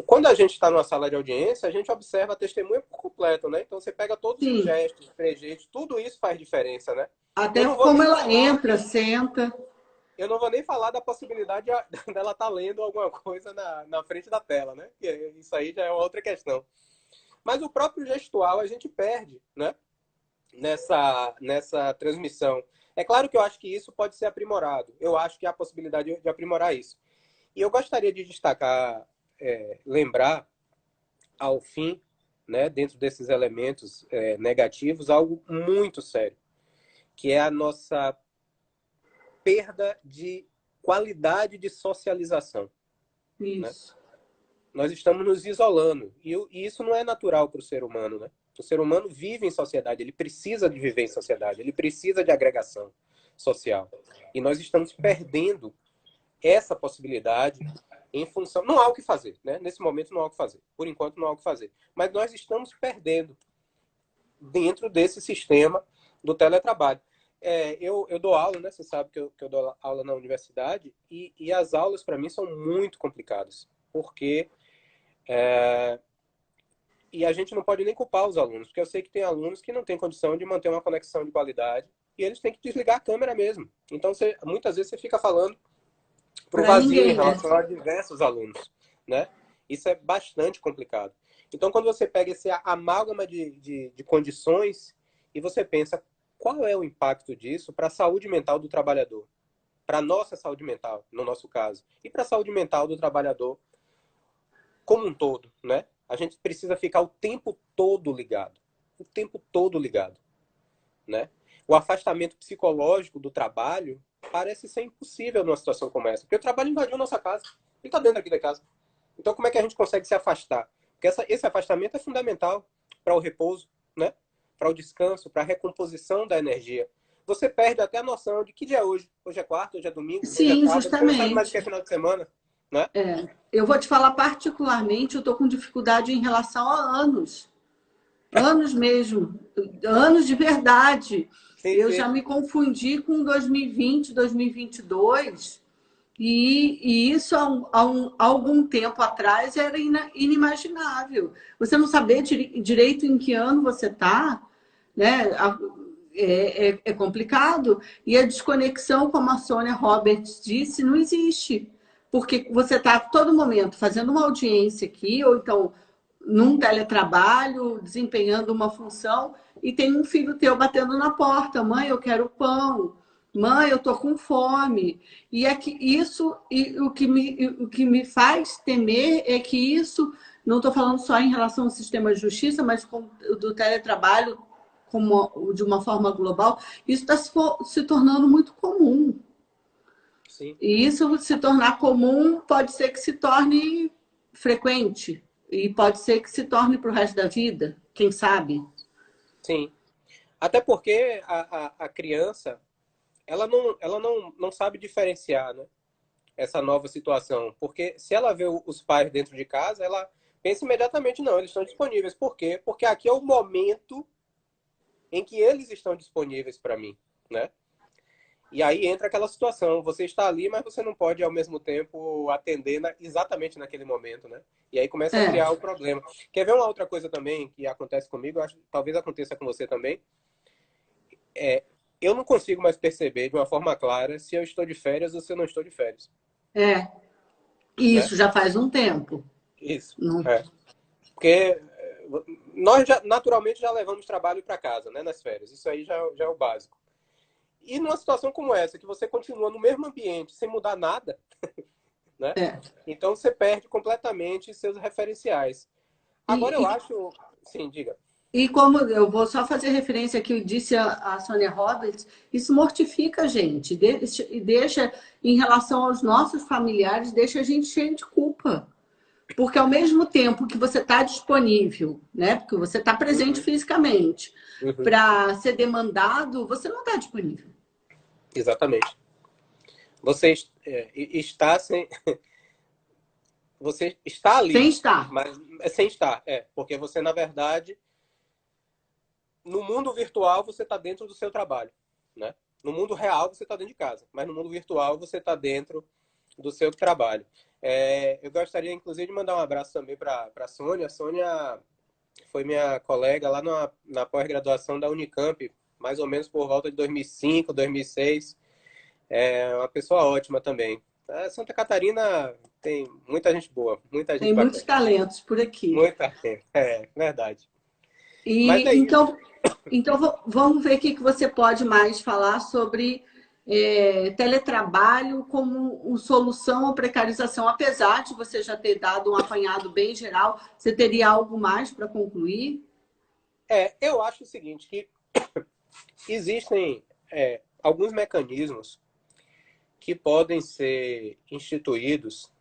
Quando a gente está numa sala de audiência, a gente observa a testemunha por completo, né? Então você pega todos os Sim, gestos, trejeitos, tudo isso faz diferença, né? Eu até não vou como nem ela falar, entra, senta. eu não vou nem falar da possibilidade dela estar lendo alguma coisa na frente da tela, né? Isso aí já é uma outra questão. Mas o próprio gestual a gente perde, né? Nessa transmissão. É claro que eu acho que isso pode ser aprimorado. Eu acho que há a possibilidade de aprimorar isso. E eu gostaria de destacar, lembrar, ao fim, né, dentro desses elementos negativos, algo muito sério, que é a nossa perda de qualidade de socialização. Né? Isso. Nós estamos nos isolando. E isso não é natural para o ser humano. Né? O ser humano vive em sociedade, ele precisa de viver em sociedade, ele precisa de agregação social. E nós estamos perdendo essa possibilidade em função... Não há o que fazer, né? Nesse momento não há o que fazer. Por enquanto não há o que fazer. Mas nós estamos perdendo dentro desse sistema do teletrabalho. Eu dou aula, né? Você sabe que eu dou aula na universidade e as aulas, para mim, são muito complicadas. Porque... E a gente não pode nem culpar os alunos, porque eu sei que tem alunos que não têm condição de manter uma conexão de qualidade e eles têm que desligar a câmera mesmo. Então, muitas vezes você fica falando para o Para vazio ninguém, em relação a diversos alunos, né? Isso é bastante complicado. Então, quando você pega esse amálgama de condições e você pensa qual é o impacto disso para a saúde mental do trabalhador, para a nossa saúde mental, no nosso caso, e para a saúde mental do trabalhador como um todo, né? A gente precisa ficar o tempo todo ligado. O tempo todo ligado, né? O afastamento psicológico do trabalho parece ser impossível numa situação como essa. Porque o trabalho invadiu nossa casa. Ele está dentro aqui da casa. Então, como é que a gente consegue se afastar? Porque esse afastamento é fundamental para o repouso, né? Para o descanso, para a recomposição da energia. Você perde até a noção de que dia é hoje. Hoje é quarta, hoje é domingo, hoje é Sim, sábado. Você não sabe mais o que é justamente. final de semana, né? Eu vou te falar particularmente, eu estou com dificuldade em relação a anos. Anos mesmo. Anos de verdade. Sim, Eu já sim. me confundi com 2020, 2022. E isso há algum tempo atrás era inimaginável. Você não saber direito em que ano você está, né? É complicado. E a desconexão, como a Sônia Roberts disse, não existe. Porque você está a todo momento fazendo uma audiência aqui, ou então num teletrabalho, desempenhando uma função, e tem um filho teu batendo na porta: mãe, eu quero pão, mãe, eu tô com fome. E é que isso, e o que me faz temer é que isso, não estou falando só em relação ao sistema de justiça, mas do teletrabalho como de uma forma global, isso está se tornando muito comum. Sim. E isso se tornar comum pode ser que se torne frequente. E pode ser que se torne para o resto da vida, quem sabe? Sim. Até porque a criança, ela não sabe diferenciar, né? Essa nova situação. Porque se ela vê os pais dentro de casa, ela pensa imediatamente, não, eles estão disponíveis. Por quê? Porque aqui é o momento em que eles estão disponíveis para mim, né? E aí entra aquela situação, você está ali, mas você não pode ao mesmo tempo atender exatamente naquele momento, né? E aí começa a É, criar o problema. Quer ver uma outra coisa também que acontece comigo? Eu acho que talvez aconteça com você também. Eu não consigo mais perceber de uma forma clara se eu estou de férias ou se eu não estou de férias, é. E né? isso já faz um tempo. Isso. Não... É. Porque nós naturalmente já levamos trabalho para casa, né, nas férias. Isso aí já é o básico. E numa situação como essa, que você continua no mesmo ambiente sem mudar nada, né? É. Então você perde completamente seus referenciais. E, Agora eu e, acho, sim, diga. e como eu vou só fazer referência ao que disse a Sônia Roberts, isso mortifica a gente, deixa, em relação aos nossos familiares, deixa a gente cheio de culpa. Porque ao mesmo tempo que você está disponível, né? Porque você está presente Uhum, fisicamente, uhum, para ser demandado, você não está disponível. exatamente. Você está sem, você está Sem ali, estar. mas é sem estar, porque você na verdade no mundo virtual você está dentro do seu trabalho, né? No mundo real você está dentro de casa, mas no mundo virtual você está dentro do seu trabalho. Eu gostaria, inclusive, de mandar um abraço também para a Sônia. A Sônia foi minha colega lá na pós-graduação da Unicamp, mais ou menos por volta de 2005, 2006. É uma pessoa ótima também. Santa Catarina tem muita gente boa, muita gente Tem muitos bacana. talentos por aqui. Muita gente, verdade. Mas é E isso. então vamos ver o que você pode mais falar sobre teletrabalho como solução à precarização. Apesar de você já ter dado um apanhado bem geral, você teria algo mais para concluir? Eu acho o seguinte, que existem alguns mecanismos que podem ser instituídos,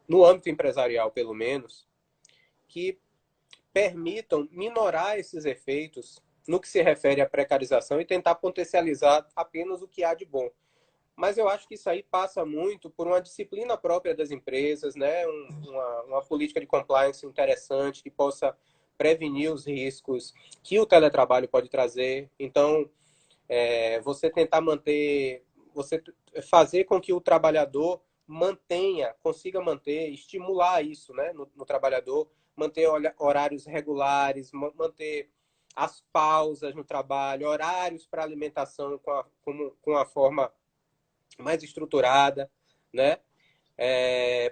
no âmbito empresarial pelo menos, que permitam minorar esses efeitos no que se refere à precarização e tentar potencializar apenas o que há de bom. Mas eu acho que isso aí passa muito por uma disciplina própria das empresas, né? Uma política de compliance interessante que possa prevenir os riscos que o teletrabalho pode trazer. Então, você tentar manter, você fazer com que o trabalhador consiga manter, estimular isso, né, no trabalhador, manter horários regulares, manter as pausas no trabalho, horários para alimentação com a forma mais estruturada, né?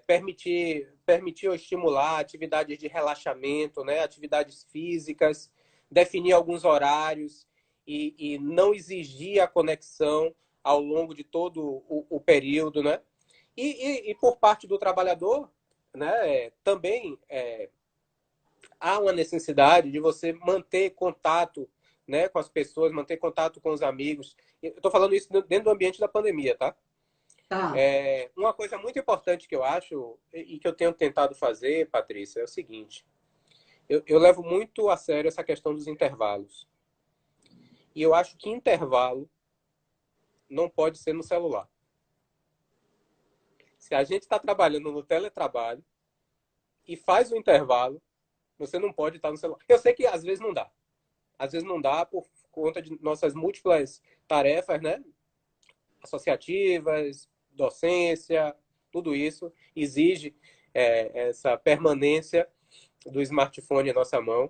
Permitir ou estimular atividades de relaxamento, né? Atividades físicas, definir alguns horários e não exigir a conexão ao longo de todo o período, né? E por parte do trabalhador, né? Também há uma necessidade de você manter contato, né, com as pessoas, manter contato com os amigos. Eu estou falando isso dentro do ambiente da pandemia, tá? Tá. Uma coisa muito importante que eu acho e que eu tenho tentado fazer, Patrícia, é o seguinte. Eu levo muito a sério essa questão dos intervalos. E eu acho que intervalo não pode ser no celular. Se a gente está trabalhando no teletrabalho e faz o intervalo, você não pode estar no celular. Eu sei que às vezes não dá. Às vezes não dá por conta de nossas múltiplas tarefas, né? Associativas, docência, tudo isso exige essa permanência do smartphone em nossa mão.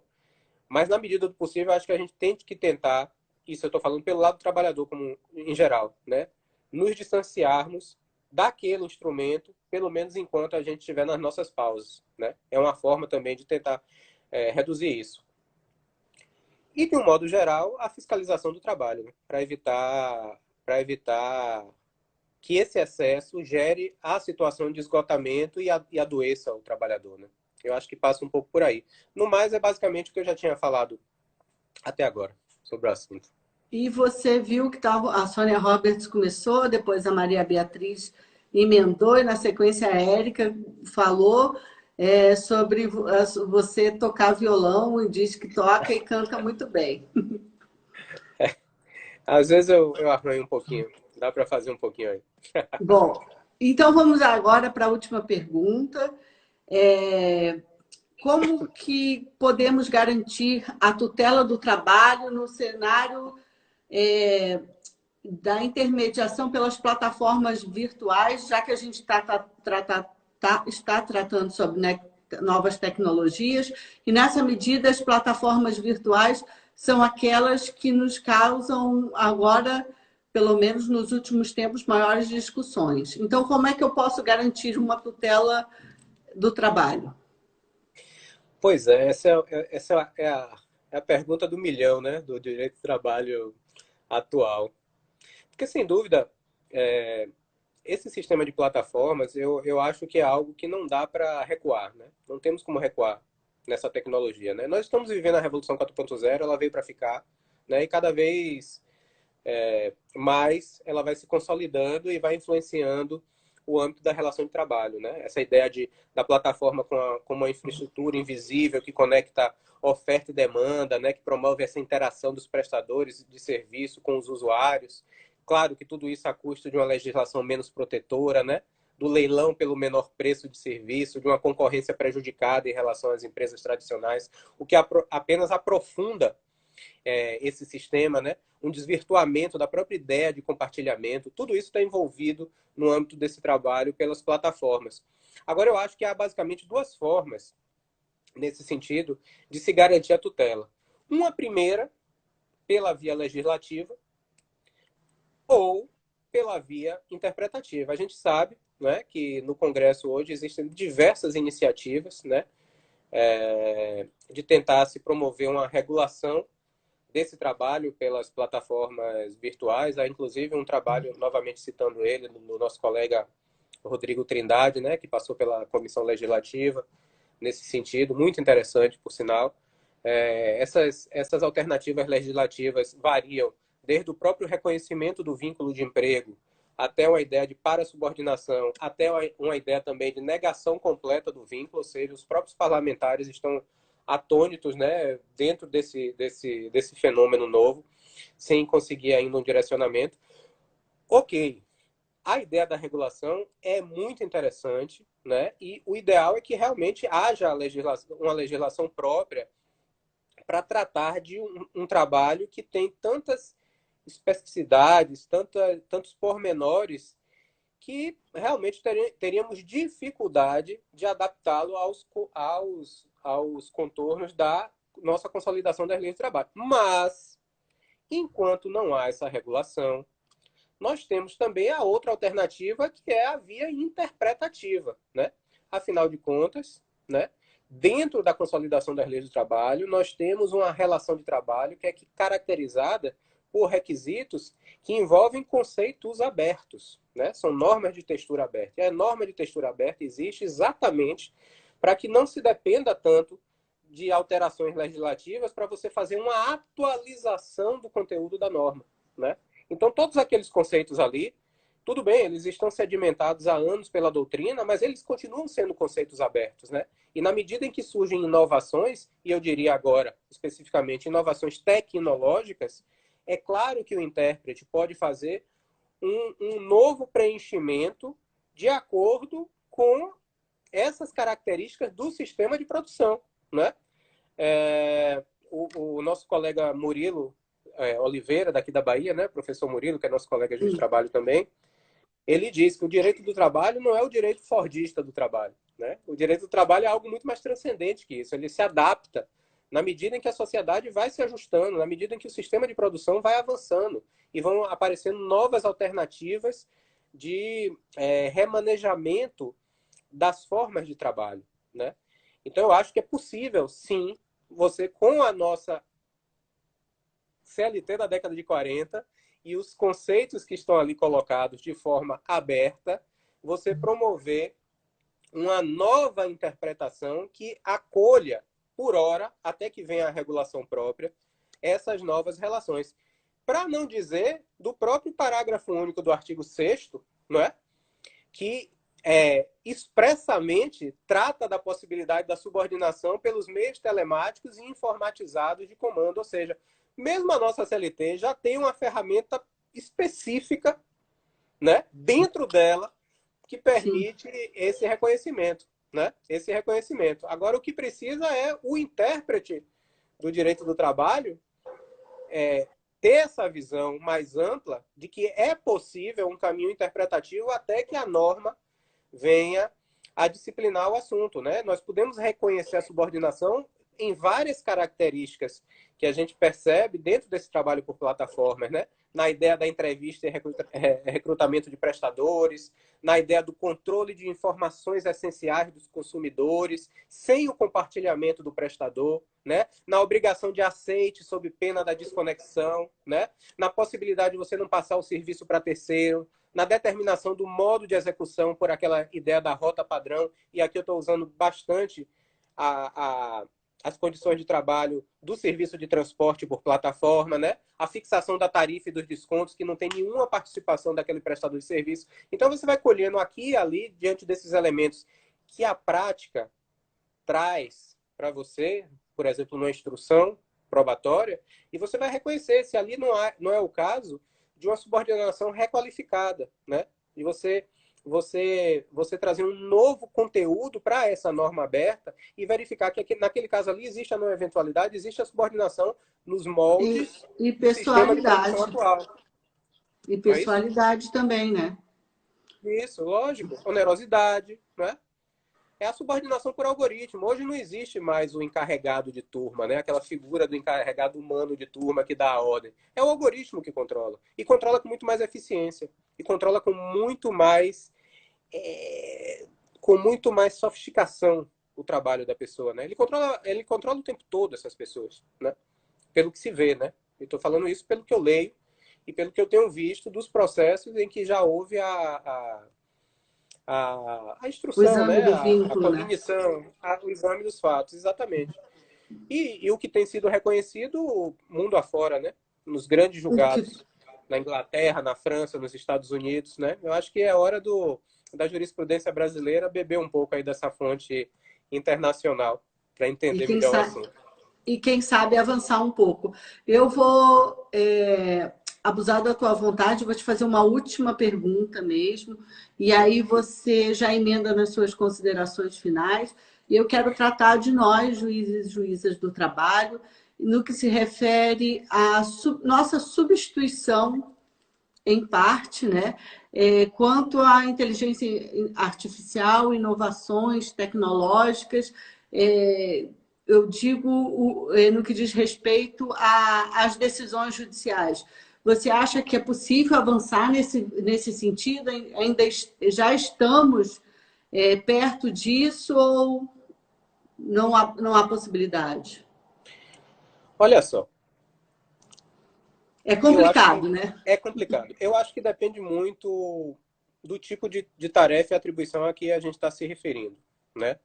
Mas, na medida do possível, acho que a gente tem que tentar, isso eu estou falando pelo lado do trabalhador como em geral, né? Nos distanciarmos daquele instrumento, pelo menos enquanto a gente estiver nas nossas pausas, né? É uma forma também de tentar reduzir isso. E, de um modo geral, a fiscalização do trabalho, né? Para evitar que esse excesso gere a situação de esgotamento e adoeça o trabalhador, né? Eu acho que passa um pouco por aí. No mais, é basicamente o que eu já tinha falado até agora sobre o assunto. E você viu que a Sônia Roberts começou, depois a Maria Beatriz emendou, e na sequência a Érica falou sobre você tocar violão e diz que toca e canta muito bem. Às vezes eu arranho um pouquinho. Dá para fazer um pouquinho aí. Bom, então vamos agora para a última pergunta. Como que podemos garantir a tutela do trabalho no cenário da intermediação pelas plataformas virtuais, já que a gente está tratando sobre, né, novas tecnologias, e nessa medida as plataformas virtuais são aquelas que nos causam agora, pelo menos nos últimos tempos, maiores discussões. Então, como é que eu posso garantir uma tutela do trabalho? Pois é, essa é a pergunta do milhão, né? Do direito do trabalho atual. Porque, sem dúvida, esse sistema de plataformas, eu acho que é algo que não dá para recuar, né? Não temos como recuar nessa tecnologia, né? Nós estamos vivendo a Revolução 4.0, ela veio para ficar, né? E cada vez mais ela vai se consolidando e vai influenciando o âmbito da relação de trabalho, né? Essa ideia da plataforma com uma infraestrutura invisível que conecta oferta e demanda, né? Que promove essa interação dos prestadores de serviço com os usuários. Claro que tudo isso a custo de uma legislação menos protetora, né? Do leilão pelo menor preço de serviço, de uma concorrência prejudicada em relação às empresas tradicionais, o que apenas aprofunda esse sistema, né? Um desvirtuamento da própria ideia de compartilhamento. Tudo isso está envolvido no âmbito desse trabalho pelas plataformas. Agora, eu acho que há basicamente duas formas, nesse sentido, de se garantir a tutela. Uma primeira, pela via legislativa, ou pela via interpretativa. A gente sabe, né, que no Congresso hoje existem diversas iniciativas, né, de tentar se promover uma regulação desse trabalho pelas plataformas virtuais. Há, inclusive, um trabalho, novamente citando ele, do nosso colega Rodrigo Trindade, né, que passou pela Comissão Legislativa, nesse sentido, muito interessante, por sinal. Essas alternativas legislativas variam desde o próprio reconhecimento do vínculo de emprego, até uma ideia de parasubordinação, até uma ideia também de negação completa do vínculo, ou seja, os próprios parlamentares estão atônitos, né, dentro desse fenômeno novo, sem conseguir ainda um direcionamento. Ok, a ideia da regulação é muito interessante, né, e o ideal é que realmente haja uma legislação própria para tratar de um trabalho que tem tantas especificidades, tantos pormenores, que realmente teríamos dificuldade de adaptá-lo aos contornos da nossa consolidação das leis de trabalho. Mas, enquanto não há essa regulação, nós temos também a outra alternativa, que é a via interpretativa, né? Afinal de contas, né, dentro da consolidação das leis do trabalho, nós temos uma relação de trabalho que é caracterizada por requisitos que envolvem conceitos abertos, né? São normas de textura aberta. E a norma de textura aberta existe exatamente para que não se dependa tanto de alterações legislativas para você fazer uma atualização do conteúdo da norma, né? Então, todos aqueles conceitos ali, tudo bem, eles estão sedimentados há anos pela doutrina, mas eles continuam sendo conceitos abertos, né? E na medida em que surgem inovações, e eu diria agora, especificamente, inovações tecnológicas, é claro que o intérprete pode fazer um novo preenchimento de acordo com essas características do sistema de produção, né? O nosso colega Murilo Oliveira, daqui da Bahia, né? Professor Murilo, que é nosso colega de trabalho também, ele diz que o direito do trabalho não é o direito fordista do trabalho, né? O direito do trabalho é algo muito mais transcendente que isso. Ele se adapta na medida em que a sociedade vai se ajustando, na medida em que o sistema de produção vai avançando e vão aparecendo novas alternativas de remanejamento das formas de trabalho, né? Então, eu acho que é possível, sim, você, com a nossa CLT da década de 40 e os conceitos que estão ali colocados de forma aberta, você promover uma nova interpretação que acolha, por hora, até que venha a regulação própria, essas novas relações. Para não dizer do próprio parágrafo único do artigo 6º, não é? Que expressamente trata da possibilidade da subordinação pelos meios telemáticos e informatizados de comando, ou seja, mesmo a nossa CLT já tem uma ferramenta específica, né, dentro dela que permite esse reconhecimento, né? Esse reconhecimento. Agora, o que precisa é o intérprete do direito do trabalho ter essa visão mais ampla de que é possível um caminho interpretativo até que a norma venha a disciplinar o assunto, né? Nós podemos reconhecer a subordinação em várias características que a gente percebe dentro desse trabalho por plataformas, né? Na ideia da entrevista e recrutamento de prestadores, na ideia do controle de informações essenciais dos consumidores, sem o compartilhamento do prestador, né? Na obrigação de aceite sob pena da desconexão, né? Na possibilidade de você não passar o serviço para terceiro, na determinação do modo de execução por aquela ideia da rota padrão, e aqui eu estou usando bastante as condições de trabalho do serviço de transporte por plataforma, né? A fixação da tarifa e dos descontos, que não tem nenhuma participação daquele prestador de serviço. Então, você vai colhendo aqui e ali, diante desses elementos que a prática traz para você, por exemplo, numa instrução probatória, e você vai reconhecer se ali não é o caso de uma subordinação requalificada, né? De você trazer um novo conteúdo para essa norma aberta e verificar que naquele caso ali existe a não eventualidade, existe a subordinação nos moldes e do sistema de pessoalidade. produção atual. E pessoalidade também, né? Isso, lógico. Onerosidade, né? É a subordinação por algoritmo. Hoje não existe mais o encarregado de turma, né? Aquela figura do encarregado humano de turma que dá a ordem. É o algoritmo que controla. E controla com muito mais eficiência. E controla com muito mais sofisticação o trabalho da pessoa, né? Ele controla o tempo todo essas pessoas, né? Pelo que se vê, né? Eu estou falando isso pelo que eu leio e pelo que eu tenho visto dos processos em que já houve a instrução, O exame, né? do A vínculo, né? cognição, o exame dos fatos, exatamente. E o que tem sido reconhecido mundo afora, né? Nos grandes julgados, na Inglaterra, na França, nos Estados Unidos, né? Eu acho que é hora da jurisprudência brasileira beber um pouco aí dessa fonte internacional para entender melhor o assunto. E quem sabe avançar um pouco. Eu vou abusar da tua vontade, vou te fazer uma última pergunta mesmo, e aí você já emenda nas suas considerações finais. E eu quero tratar de nós, juízes e juízas do trabalho, no que se refere à nossa substituição, em parte, né? Quanto à inteligência artificial, inovações tecnológicas, eu digo no que diz respeito às decisões judiciais. Você acha que é possível avançar nesse sentido? Ainda já estamos perto disso ou não há possibilidade? Olha só, É eu acho complicado, que né? é complicado. Eu acho que depende muito do tipo de tarefa e atribuição a que a gente está se referindo, né?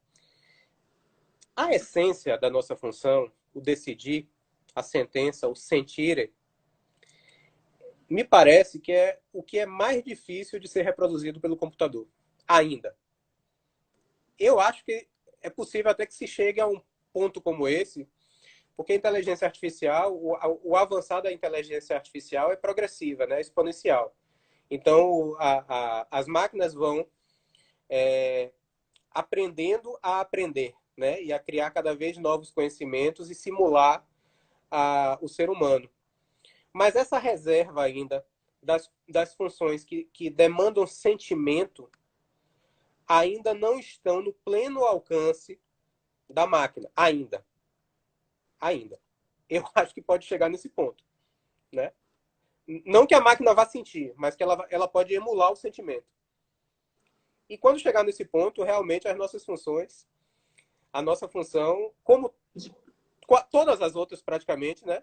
A essência da nossa função, o decidir, a sentença, o sentir, me parece que é o que é mais difícil de ser reproduzido pelo computador, ainda. Eu acho que é possível até que se chegue a um ponto como esse, porque a inteligência artificial, o avançar da inteligência artificial é progressiva, né? Exponencial. Então, as máquinas vão aprendendo a aprender, né? E a criar cada vez novos conhecimentos e simular o ser humano. Mas essa reserva ainda das funções que demandam sentimento ainda não estão no pleno alcance da máquina. Ainda. Eu acho que pode chegar nesse ponto, né? Não que a máquina vá sentir, mas que ela pode emular o sentimento. E quando chegar nesse ponto, realmente as nossas funções, a nossa função, como todas as outras praticamente, né,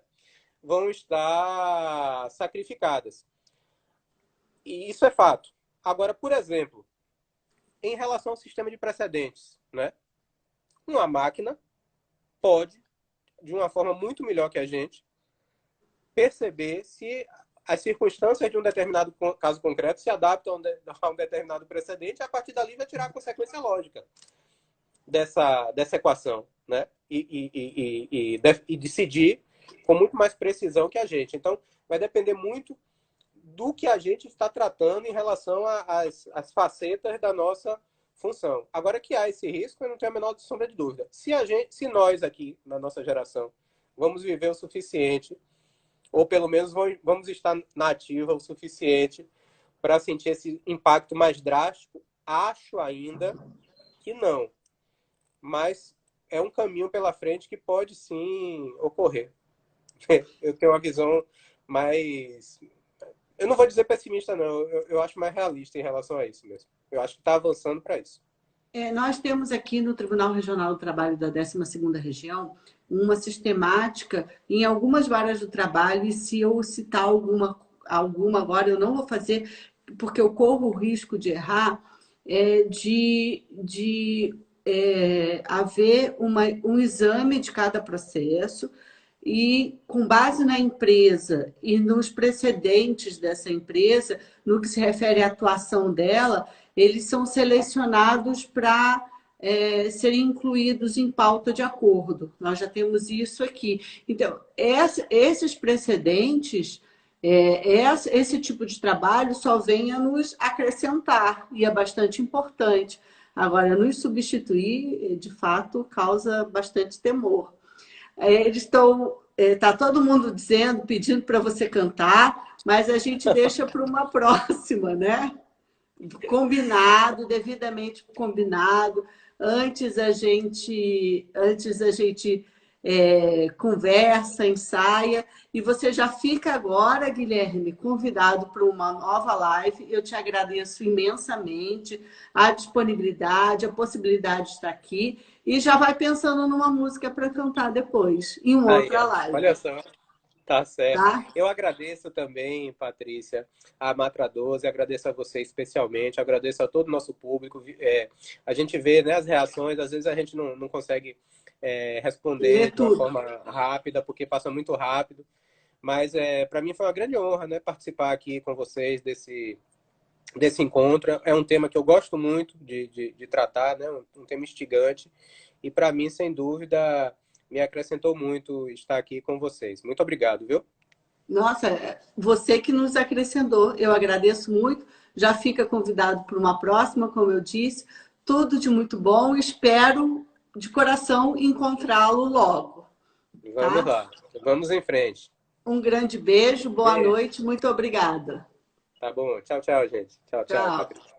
vão estar sacrificadas. E isso é fato. Agora, por exemplo, em relação ao sistema de precedentes, né, uma máquina pode, de uma forma muito melhor que a gente, perceber se as circunstâncias de um determinado caso concreto se adaptam a um determinado precedente, e a partir dali vai tirar a consequência lógica dessa equação, né? E decidir com muito mais precisão que a gente. Então, vai depender muito do que a gente está tratando em relação às facetas da nossa função. Agora que há esse risco, eu não tenho a menor sombra de dúvida. Se nós aqui, na nossa geração, vamos viver o suficiente, ou pelo menos vamos estar na ativa o suficiente para sentir esse impacto mais drástico, acho ainda que não. Mas é um caminho pela frente que pode sim ocorrer. Eu tenho uma visão mais... Eu não vou dizer pessimista, não. Eu acho mais realista em relação a isso mesmo. Eu acho que está avançando para isso. Nós temos aqui no Tribunal Regional do Trabalho da 12ª Região uma sistemática em algumas varas do trabalho, e se eu citar alguma agora, eu não vou fazer, porque eu corro o risco de errar, haver um exame de cada processo e, com base na empresa e nos precedentes dessa empresa, no que se refere à atuação dela, eles são selecionados para serem incluídos em pauta de acordo. Nós já temos isso aqui. Então, esses precedentes, esse tipo de trabalho só vem a nos acrescentar, e é bastante importante. Agora, nos substituir, de fato, causa bastante temor. Eles estão... Está todo mundo dizendo, pedindo para você cantar, mas a gente deixa para uma próxima, né? Combinado, devidamente combinado. Antes a gente conversa, ensaia, e você já fica agora, Guilherme, convidado para uma nova live. Eu te agradeço imensamente a disponibilidade, a possibilidade de estar aqui, e já vai pensando numa música para cantar depois, em uma Aí, outra ó, olha live, só. Tá certo. tá? Eu agradeço também, Patrícia, a Matra 12, agradeço a você especialmente, agradeço a todo o nosso público. A gente vê, né, as reações, às vezes a gente não consegue Lê responder de uma tudo. forma rápida, porque passa muito rápido, mas para mim foi uma grande honra, né, participar aqui com vocês desse encontro. É um tema que eu gosto muito de tratar, né, um tema instigante, e para mim, sem dúvida, me acrescentou muito estar aqui com vocês. Muito obrigado, viu? Nossa, você que nos acrescentou, eu agradeço muito. Já fica convidado para uma próxima, como eu disse. Tudo de muito bom. Espero de coração encontrá-lo logo, Vamos tá? lá. Vamos em frente. Um grande beijo, boa Beijo. noite, muito obrigada. Tá bom. Tchau, tchau, gente. Tchau, tchau, Tchau. Patrícia.